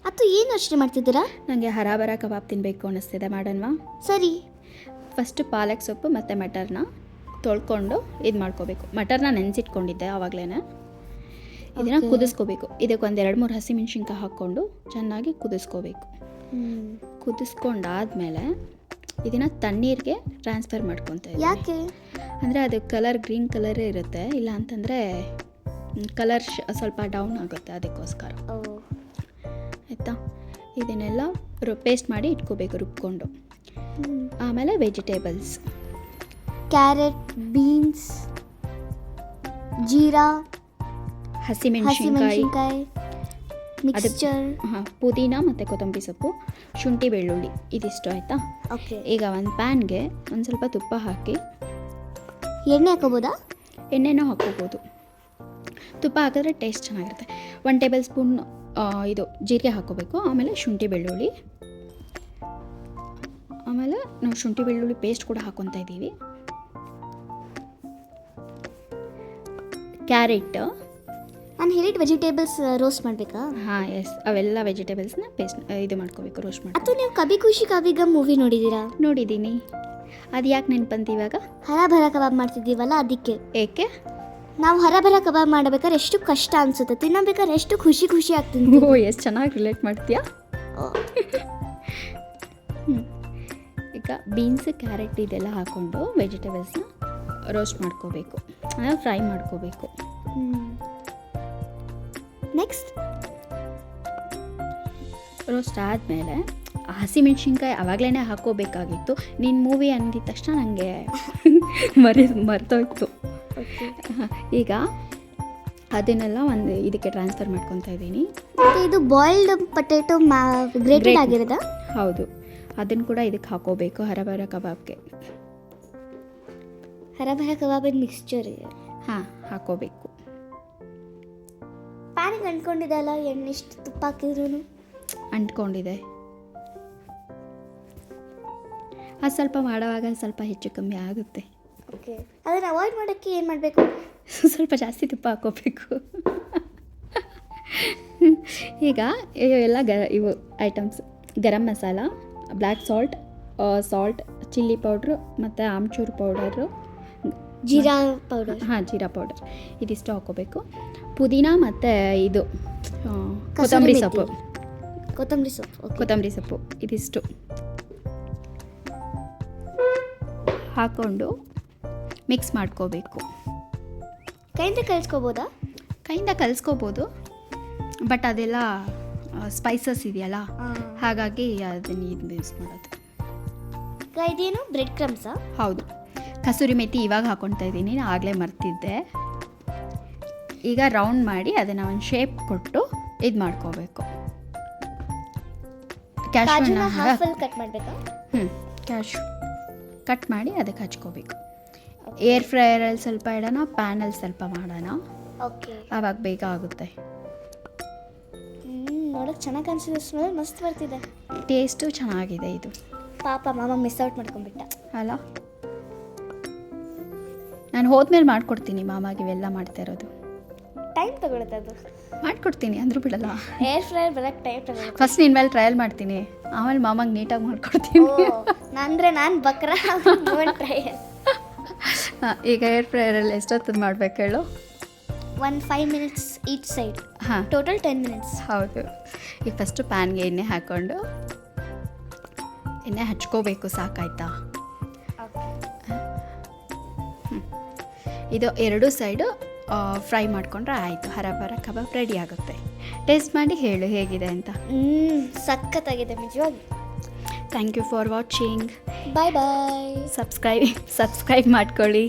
ಅದು ಏನು ಯೋಚನೆ ಮಾಡ್ತಿದ್ದೀರಾ? ನನಗೆ ಹರಾಬರ ಕಬಾಬ್ ತಿನ್ನಬೇಕು ಅನ್ನಿಸ್ತಿದೆ, ಮಾಡೋಣವಾ? ಸರಿ. ಫಸ್ಟು ಪಾಲಕ್ ಸೊಪ್ಪು ಮತ್ತು ಮಟರ್ನ ತೊಳ್ಕೊಂಡು ಇದು ಮಾಡ್ಕೋಬೇಕು. ಮಟರ್ನ ನೆನೆಸಿಟ್ಕೊಂಡಿದ್ದೆ ಆವಾಗಲೇ. ಇದನ್ನು ಕುದಿಸ್ಕೋಬೇಕು. ಇದಕ್ಕೆ ಒಂದು 2-3 ಹಸಿಮೆಣ್ಸಿನ್ಕಾಯಿ ಹಾಕ್ಕೊಂಡು ಚೆನ್ನಾಗಿ ಕುದಿಸ್ಕೋಬೇಕು. ಕುದಿಸ್ಕೊಂಡಾದ್ಮೇಲೆ ಇದನ್ನು ತಣ್ಣೀರಿಗೆ ಟ್ರಾನ್ಸ್ಫರ್ ಮಾಡ್ಕೊತಾ ಇದ್ದೀನಿ. ಯಾಕೆ ಅಂದರೆ ಅದು ಕಲರ್ ಗ್ರೀನ್ ಕಲರೇ ಇರುತ್ತೆ, ಇಲ್ಲ ಅಂತಂದರೆ ಕಲರ್ ಸ್ವಲ್ಪ ಡೌನ್ ಆಗುತ್ತೆ, ಅದಕ್ಕೋಸ್ಕರ. ಆಯಿತಾ? ಇದನ್ನೆಲ್ಲ ಪೇಸ್ಟ್ ಮಾಡಿ ಇಟ್ಕೋಬೇಕು ರುಬ್ಕೊಂಡು. ಆಮೇಲೆ ವೆಜಿಟೇಬಲ್ಸ್, ಕ್ಯಾರೆಟ್, ಬೀನ್ಸ್, ಜೀರಾ, ಹಸಿಮೆಣಸಿನ್ಕಾಯಿ, ಮಿಕ್ಸ್ಚರ್, ಪುದೀನ ಮತ್ತು ಕೊತ್ತಂಬರಿ ಸೊಪ್ಪು, ಶುಂಠಿ, ಬೆಳ್ಳುಳ್ಳಿ, ಇದಿಷ್ಟು. ಆಯಿತಾ? ಓಕೆ. ಈಗ ಒಂದು ಪ್ಯಾನ್ಗೆ ಒಂದು ಸ್ವಲ್ಪ ತುಪ್ಪ ಹಾಕಿ, ಎಣ್ಣೆ ಹಾಕೋಬೋದಾ? ಎಣ್ಣೆನೂ ಹಾಕ್ಕೋಬೋದು. ತುಪ್ಪ ಹಾಕಿದ್ರೆ ಟೇಸ್ಟ್ ಚೆನ್ನಾಗಿರುತ್ತೆ. 1 ಟೇಬಲ್ ಸ್ಪೂನ್ ಇದು ಜೀರಿಗೆ ಹಾಕ್ಕೋಬೇಕು. ಆಮೇಲೆ ಶುಂಠಿ, ಬೆಳ್ಳುಳ್ಳಿ, ಆಮೇಲೆ ನಾವು ಶುಂಠಿ ಬೆಳ್ಳುಳ್ಳಿ ಪೇಸ್ಟ್ ಕೂಡ ಹಾಕ್ಕೊತಾ ಇದ್ದೀವಿ. ಕ್ಯಾರೆಟ್, ನಾನು ಹೇಳಿದ ವೆಜಿಟೇಬಲ್ಸ್ ರೋಸ್ಟ್ ಮಾಡಬೇಕಾ? ಹಾಂ, ಎಸ್, ಅವೆಲ್ಲ ವೆಜಿಟೇಬಲ್ಸ್ನ ಪೇಸ್ಟ್ ಇದು ಮಾಡ್ಕೋಬೇಕು, ರೋಸ್ಟ್ ಮಾಡಿ. ಅದು ನೀವು ಕಭಿ ಖುಷಿ ಕಭಿ ಗಮ್ ಮೂವಿ ನೋಡಿದ್ದೀರಾ? ನೋಡಿದ್ದೀನಿ. ಅದು ಯಾಕೆ ನೆನ್ಪಂತ ಇವಾಗ? ಹರಭರ ಕಬಾಬ್ ಮಾಡ್ತಿದ್ದೀವಲ್ಲ, ಅದಕ್ಕೆ. ಏಕೆ? ನಾವು ಹರಭರ ಕಬಾಬ್ ಮಾಡಬೇಕಾದ್ರೆ ಎಷ್ಟು ಕಷ್ಟ ಅನಿಸುತ್ತೆ, ತಿನ್ನಬೇಕಾದ್ರೆ ಎಷ್ಟು ಖುಷಿ ಖುಷಿ ಆಗ್ತೀನಿ. ಓ, ಎಷ್ಟು ಚೆನ್ನಾಗಿ ರಿಲೇಟ್ ಮಾಡ್ತೀಯಾ. ಈಗ ಬೀನ್ಸ್, ಕ್ಯಾರೆಟ್ ಇದೆಲ್ಲ ಹಾಕ್ಕೊಂಡು ವೆಜಿಟೇಬಲ್ಸ್ನ ರೋಸ್ಟ್ ಮಾಡ್ಕೋಬೇಕು, ಅಂದರೆ ಫ್ರೈ ಮಾಡ್ಕೋಬೇಕು. ನೆಕ್ಸ್ಟ್ ರೋಸ್ಟ್ ಆದಮೇಲೆ ಹಸಿಮೆಣ್ಸಿನ್ಕಾಯಿ ಆವಾಗಲೇ ಹಾಕ್ಕೋಬೇಕಾಗಿತ್ತು. ನಿನ್ನ ಮೂವಿ ಅಂದಿದ ತಕ್ಷಣ ನನಗೆ ಮರ್ತೋಯ್ತು. ಈಗ ಅದನ್ನೆಲ್ಲ ಒಂದು ಇದಕ್ಕೆ ಟ್ರಾನ್ಸ್ಫರ್ ಮಾಡ್ಕೊತಾ ಇದ್ದೀನಿ. ಇದು ಬಾಯ್ಲ್ಡ್ ಪೊಟ್ಯಾಟೊ ಗ್ರೇಟೆಡ್ ಆಗಿರೋದಾ? ಹೌದು, ಅದನ್ನು ಕೂಡ ಇದಕ್ಕೆ ಹಾಕೋಬೇಕು ಹರಭರ ಕಬಾಬ್ಗೆ. ಹರಭರ ಕಬಾಬಿನ ಮಿಕ್ಸ್ಚರ್ ಇದೆ. ಹಾಂ, ಹಾಕೋಬೇಕು. ಪ್ಯಾನಿಗೆ ಅಂಟ್ಕೊಂಡಿದೆ ಅಲ್ಲ, ಎಣ್ಣೆ ಎಷ್ಟು ತುಪ್ಪ ಹಾಕಿದ್ರು ಅಂಟ್ಕೊಂಡಿದೆ. ಅದು ಸ್ವಲ್ಪ ಮಾಡುವಾಗ ಸ್ವಲ್ಪ ಹೆಚ್ಚು ಕಮ್ಮಿ ಆಗುತ್ತೆ. ಓಕೆ, ಅದನ್ನು ಅವಾಯ್ಡ್ ಮಾಡೋಕ್ಕೆ ಏನು ಮಾಡಬೇಕು? ಸ್ವಲ್ಪ ಜಾಸ್ತಿ ತುಪ್ಪ ಹಾಕೋಬೇಕು. ಈಗ ಎಲ್ಲ ಇವು items: garam masala, black salt, chilli powder ಮತ್ತು ಆಮ್ಚೂರು ಪೌಡರು, ಜೀರಾ ಪೌಡರ್. ಹಾಂ, ಜೀರಾ ಪೌಡರ್, ಇದಿಷ್ಟು ಹಾಕೋಬೇಕು. ಪುದೀನ ಮತ್ತು ಇದು ಕೊತ್ತಂಬರಿ ಸೊಪ್ಪು ಇದಿಷ್ಟು ಹಾಕ್ಕೊಂಡು ಮಿಕ್ಸ್ ಮಾಡ್ಕೋಬೇಕು. ಕೈಯಿಂದ ಕಲಿಸ್ಕೋಬೋದಾ? ಕೈಯಿಂದ ಕಲಿಸ್ಕೋಬೋದು, ಬಟ್ ಅದೆಲ್ಲ ಸ್ಪೈಸಸ್ ಇದೆಯಲ್ಲ, ಹಾಗಾಗಿ ಅದನ್ನು ಇದು ಯೂಸ್ ಮಾಡೋದು. ಇದೇನು ಬ್ರೆಡ್ ಕ್ರಮ್ಸಾ? ಹೌದು, ಕಸೂರಿ ಮೆಥಿ ಇವಾಗ ಹಾಕ್ಕೊತಾ ಇದ್ದೀನಿ, ಆಗಲೇ ಮರ್ತಿದ್ದೆ. ಈಗ ರೌಂಡ್ ಮಾಡಿ ಅದನ್ನು ಒಂದು ಶೇಪ್ ಕೊಟ್ಟು ಇದು ಮಾಡ್ಕೋಬೇಕು. ಕ್ಯಾಶ್ಯೂನ ಕಟ್ ಮಾಡಬೇಕಾ? ಕ್ಯಾಶ್ಯೂ ಕಟ್ ಮಾಡಿ ಅದಕ್ಕೆ ಹಚ್ಕೋಬೇಕು. ಏರ್ ಫ್ರೈಯರಲ್ಲಿ ಸ್ವಲ್ಪ ಇಡೋಣ, ಪ್ಯಾನಲ್ಲಿ ಸ್ವಲ್ಪ ಮಾಡೋಣ. ಓಕೆ, ಆವಾಗ ಬೇಗ ಆಗುತ್ತೆ. ನೋಡೋಕೆ ಚೆನ್ನಾಗಿ ಅನಿಸಿದೆ, ಸ್ಮೆಲ್ ಮಸ್ತ್ ಬರ್ತಿದೆ, ಟೇಸ್ಟು ಚೆನ್ನಾಗಿದೆ ಇದು. ಪಾಪ ಮಾಮ ಮಿಸ್ ಔಟ್ ಮಾಡ್ಕೊಂಡ್ಬಿಟ್ಟ ಅಲ್ಲ. ನಾನು ಹೋದ್ಮೇಲೆ ಮಾಡಿಕೊಡ್ತೀನಿ ಮಾಮಾಗೆ, ಇವೆಲ್ಲ ಮಾಡ್ತಾ ಇರೋದು. ಟೈಮ್ ತಗೊಳುತ್ತೆ ಅದು. ಮಾಡಿಕೊಡ್ತೀನಿ ಅಂದರೂ ಬಿಡಲ್ಲ. ಏರ್ ಫ್ರೈಯರ್ ಬರೋಕ್ಕೆ ಟೈಮ್ ತಗೊಳುತ್ತೆ. ಫಸ್ಟ್ ನಿನ್ನ ಮೇಲೆ ಟ್ರಯಲ್ ಮಾಡ್ತೀನಿ, ಆಮೇಲೆ ಮಾಮಾಗೆ ನೀಟಾಗಿ ಮಾಡಿಕೊಡ್ತೀನಿ. ನಾನು ಬಕ್ರ ಟ್ರಯಲ್. ಹಾಂ, ಈಗ ಏರ್ ಫ್ರೈಯರಲ್ಲಿ ಎಷ್ಟೊತ್ತು ಮಾಡಬೇಕು ಹೇಳು? 5 ಮಿನಿಟ್ಸ್ ಈಚ್ ಸೈಡ್. ಹಾಂ, ಟೋಟಲ್ 10 ಮಿನಿಟ್ಸ್. ಹೌದು. ಈಗ ಫಸ್ಟು ಪ್ಯಾನ್ಗೆ ಎಣ್ಣೆ ಹಾಕ್ಕೊಂಡು ಎಣ್ಣೆ ಹಚ್ಕೋಬೇಕು, ಸಾಕಾಯ್ತಾ? ಇದು 2 ಸೈಡು ಫ್ರೈ ಮಾಡಿಕೊಂಡ್ರೆ ಆಯಿತು, ಹರಭರ ಕಬಾಬ್ ರೆಡಿ ಆಗುತ್ತೆ. ಟೇಸ್ಟ್ ಮಾಡಿ ಹೇಳು ಹೇಗಿದೆ ಅಂತ. ಸಖತ್ತಾಗಿದೆ ನಿಜವಾಗಿ. Thank you for watching. Bye bye. Subscribe ಮಾಡ್ಕೊಳ್ಳಿ.